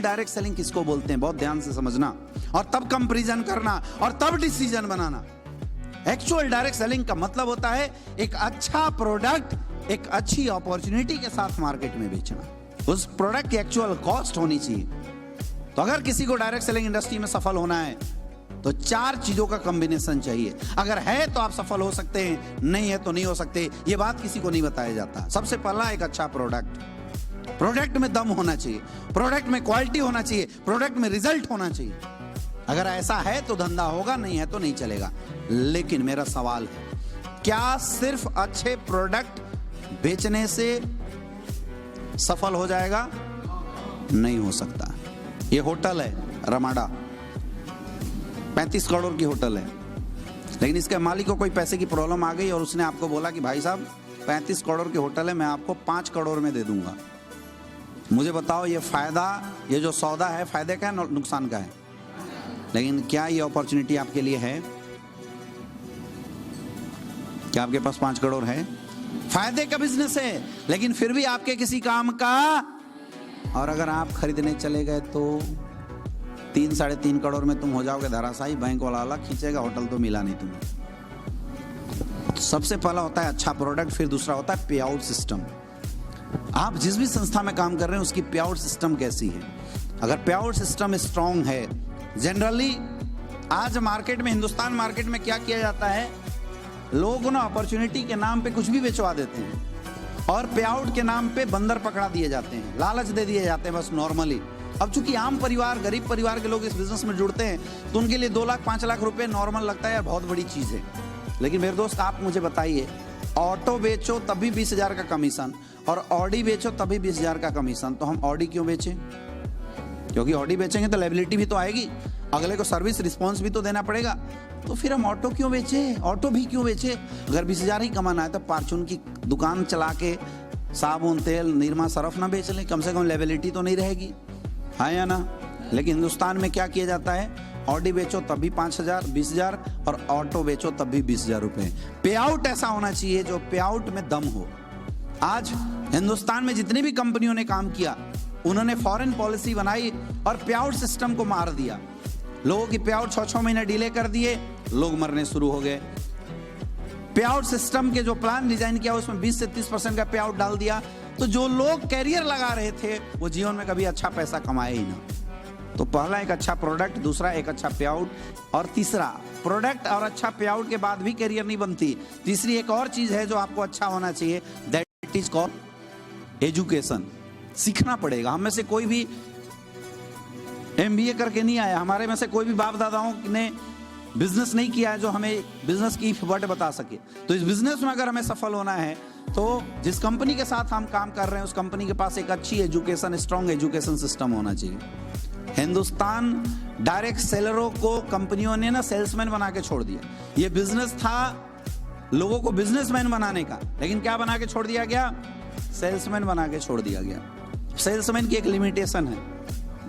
Direct selling किसको बोलते हैं, बहुत ध्यान से समझना और तब कंपैरिजन करना और तब डिसीजन बनाना। एक्चुअल डायरेक्ट सेलिंग का मतलब होता है एक अच्छा प्रोडक्ट एक अच्छी अपॉर्चुनिटी के साथ मार्केट में बेचना। उस प्रोडक्ट की एक्चुअल कॉस्ट होनी चाहिए। तो अगर किसी को डायरेक्ट सेलिंग इंडस्ट्री में सफल होना है तो 4 चीजों का कॉम्बिनेशन चाहिए। अगर है तो आप सफल हो सकते हैं, नहीं है तो नहीं हो सकते। ये बात किसी को नहीं बताया जाता। सबसे पहला एक अच्छा प्रोडक्ट में दम होना चाहिए, प्रोडक्ट में क्वालिटी होना चाहिए, प्रोडक्ट में रिजल्ट होना चाहिए। अगर ऐसा है तो धंधा होगा, नहीं है तो नहीं चलेगा। लेकिन मेरा सवाल है, क्या सिर्फ अच्छे प्रोडक्ट बेचने से सफल हो जाएगा? नहीं हो सकता। ये होटल है रमाडा, 35 करोड़ की होटल है, लेकिन इसके मालिक को कोई पैसे की प्रॉब्लम आ गई और उसने आपको बोला कि भाई साहब 35 करोड़ की होटल है, मैं आपको 5 करोड़ में दे दूंगा। मुझे बताओ ये फायदा, ये जो सौदा है फायदे का है नुकसान का है? लेकिन क्या ये अपॉर्चुनिटी आपके लिए है? क्या आपके पास 5 करोड़ है? फायदे का बिजनेस है, लेकिन फिर भी आपके किसी काम का। और अगर आप खरीदने चले गए तो 3-3.5 करोड़ में तुम हो जाओगे धराशायी। बैंक वाला अलग खींचेगा, होटल तो मिला नहीं तुम्हें। तो सबसे पहला होता है अच्छा प्रोडक्ट, फिर दूसरा होता है पे आउट सिस्टम। आप जिस भी संस्था में काम कर रहे हैं उसकी पे आउट सिस्टम कैसी है? अगर पे आउट सिस्टम स्ट्रांग है, जनरली आज मार्केट में, हिंदुस्तान मार्केट में क्या किया जाता है, लोग ना अपॉर्चुनिटी के नाम पे कुछ भी बेचवा देते हैं और पे आउट के नाम पे बंदर पकड़ा दिए जाते हैं, लालच दे दिए जाते हैं बस नॉर्मली। अब चूंकि आम परिवार, गरीब परिवार के लोग इस बिजनेस में जुड़ते हैं तो उनके लिए 2 लाख 5 लाख रुपए नॉर्मल लगता है यार, बहुत बड़ी चीज है। लेकिन मेरे दोस्त आप मुझे बताइए, ऑटो बेचो तभी 20,000 का कमीशन और ऑडी बेचो तभी 20,000 का कमीशन, तो हम ऑडी क्यों बेचें? क्योंकि ऑडी बेचेंगे तो लायबिलिटी भी तो आएगी, अगले को सर्विस रिस्पॉन्स भी तो देना पड़ेगा। तो फिर हम ऑटो क्यों बेचे, ऑटो भी क्यों बेचे? अगर 20,000 ही कमाना है तो फार्चून की दुकान चला के साबुन तेल निरमा सरफ ना बेच लें, कम से कम लायबिलिटी तो नहीं रहेगी, हाँ या ना? लेकिन हिंदुस्तान में क्या किया जाता है, ऑडी बेचो तभी 5,000 20,000 और ऑटो बेचो तभी 20,000 रुपए। पे आउट ऐसा होना चाहिए जो पे आउट में दम हो। आज हिंदुस्तान में जितनी भी कंपनियों ने काम किया, उन्होंने फॉरेन पॉलिसी बनाई और पे आउट सिस्टम को मार दिया। लोगों की पे आउट 6-6 महीने डिले कर दिए, लोग मरने शुरू हो गए। पे आउट सिस्टम के जो प्लान डिजाइन किया उसमें 20 से 30% का पे आउट डाल दिया, तो जो लोग कैरियर लगा रहे थे वो जीवन में कभी अच्छा पैसा कमाए ही ना। तो पहला एक अच्छा प्रोडक्ट, दूसरा एक अच्छा पे आउट, और तीसरा प्रोडक्ट और अच्छा पे आउट के बाद भी कैरियर नहीं बनती। तीसरी एक और चीज है जो आपको अच्छा होना चाहिए, दैट इज कॉल्ड एजुकेशन। सीखना पड़ेगा। हम में से कोई भी MBA करके नहीं आया, हमारे में से कोई भी बाप दादाओं ने बिजनेस नहीं किया है जो हमें बिजनेस की वर्ड बता सके। तो इस बिजनेस में अगर हमें सफल होना है तो जिस कंपनी के साथ हम काम कर रहे हैं उस कंपनी के पास एक अच्छी एजुकेशन, स्ट्रॉन्ग एजुकेशन सिस्टम होना चाहिए। हिंदुस्तान डायरेक्ट सेलरों को कंपनियों ने ना सेल्समैन बना के छोड़ दिया। ये बिजनेस था लोगों को बिजनेसमैन बनाने का, लेकिन क्या बना के छोड़ दिया गया? सेल्समैन बना के छोड़ दिया गया। सेल्समैन की एक लिमिटेशन है,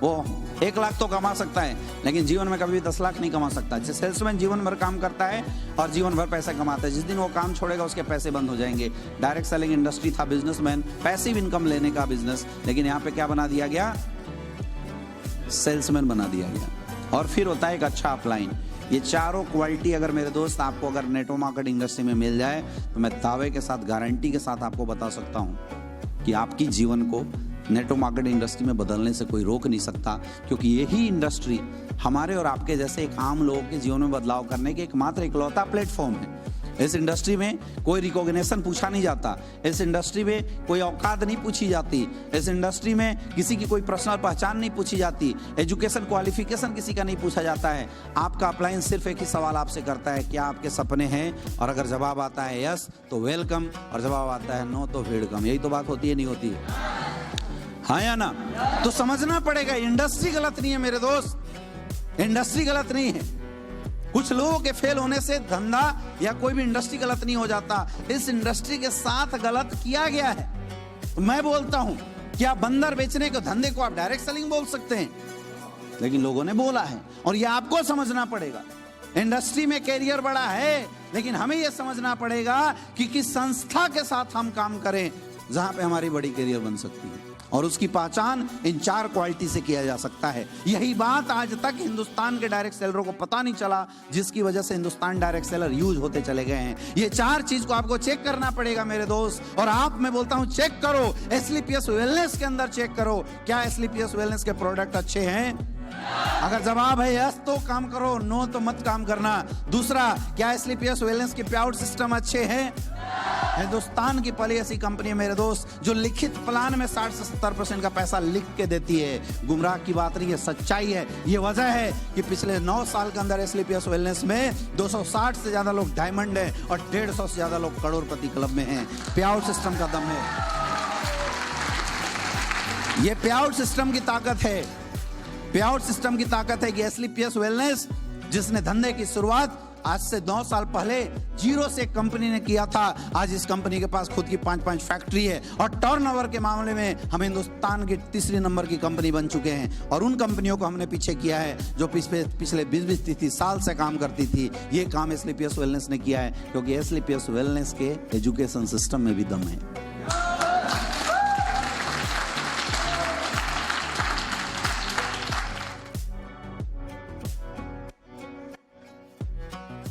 वो 1 लाख तो कमा सकता है लेकिन जीवन में कभी भी 10 लाख नहीं कमा सकता। जैसे सेल्समैन जीवन भर काम करता है और जीवन भर पैसा कमाता है, जिस दिन वो काम छोड़ेगा उसके पैसे बंद हो जाएंगे। डायरेक्ट सेलिंग इंडस्ट्री था बिजनेसमैन, पैसिव इनकम लेने का बिजनेस, लेकिन यहाँ पे क्या बना दिया गया? सेल्समैन बना दिया गया। और फिर होता है एक अच्छा अपलाइन। ये चारों क्वालिटी अगर मेरे दोस्त आपको अगर नेटवर्क मार्केटिंग इंडस्ट्री में मिल जाए तो मैं दावे के साथ, गारंटी के साथ आपको बता सकता हूं कि आपकी जीवन को नेटवर्क मार्केटिंग इंडस्ट्री में बदलने से कोई रोक नहीं सकता, क्योंकि यही इंडस्ट्री हमारे और आपके जैसे एक आम लोगों के जीवन में बदलाव करने के एकमात्र इकलौता प्लेटफॉर्म है। इस इंडस्ट्री में कोई रिकॉग्निशन पूछा नहीं जाता, इस इंडस्ट्री में कोई औकात नहीं पूछी जाती, इस इंडस्ट्री में किसी की कोई पर्सनल पहचान नहीं पूछी जाती, एजुकेशन क्वालिफिकेशन किसी का नहीं पूछा जाता है। आपका अपलाइन सिर्फ एक ही सवाल आपसे करता है, क्या आपके सपने हैं? और अगर जवाब आता है यस तो वेलकम, और जवाब आता है नो तो वेलकम। यही तो बात होती है, नहीं होती? हाँ या ना? तो समझना पड़ेगा, इंडस्ट्री गलत नहीं है मेरे दोस्त, इंडस्ट्री गलत नहीं है। कुछ लोगों के फेल होने से धंधा या कोई भी इंडस्ट्री गलत नहीं हो जाता, इस इंडस्ट्री के साथ गलत किया गया है। तो मैं बोलता हूं, क्या बंदर बेचने के धंधे को आप डायरेक्ट सेलिंग बोल सकते हैं? लेकिन लोगों ने बोला है और ये आपको समझना पड़ेगा। इंडस्ट्री में कैरियर बड़ा है, लेकिन हमें यह समझना पड़ेगा कि किस संस्था के साथ हम काम करें जहां पे हमारी बड़ी कैरियर बन सकती है। और उसकी पहचान इन 4 क्वालिटी से किया जा सकता है। यही बात आज तक हिंदुस्तान के डायरेक्ट सेलरों को पता नहीं चला, जिसकी वजह से हिंदुस्तान डायरेक्ट सेलर यूज होते चले गए हैं। ये 4 चीज को आपको चेक करना पड़ेगा मेरे दोस्त। और आप, मैं बोलता हूं, चेक करो, एसलीपीएस वेलनेस के अंदर चेक करो, क्या एसलीपीएस वेलनेस के प्रोडक्ट अच्छे हैं? अगर जवाब है यस तो काम करो, नो तो मत काम करना। दूसरा, क्या एसलीपीएस वेलनेस के पे आउट सिस्टम अच्छे हैं? हिंदुस्तान की पहली ऐसी कंपनी है मेरे दोस्त जो लिखित प्लान में 60 से 70% का पैसा लिख के देती है। गुमराह की बात नहीं है, सच्चाई है। ये वजह है कि पिछले 9 साल के अंदर एसलीपीएस वेलनेस में 260 से ज्यादा लोग डायमंड है और 150 से ज्यादा लोग करोड़पति क्लब में हैं। पे आउट सिस्टम का दम है, ये पे आउट सिस्टम की ताकत है। पे आउट सिस्टम की ताकत है कि एसलीपीएस वेलनेस, जिसने धंधे की शुरुआत आज से 9 साल पहले 0 से कंपनी ने किया था, आज इस कंपनी के पास खुद की 5 फैक्ट्री है और टर्नओवर के मामले में हम हिंदुस्तान की 3री नंबर की कंपनी बन चुके हैं। और उन कंपनियों को हमने पीछे किया है जो पिछले 20-30 साल से काम करती थी। ये काम एसलीपीएस वेलनेस ने किया है, क्योंकि एसलीपीएस वेलनेस के एजुकेशन सिस्टम में भी दम है।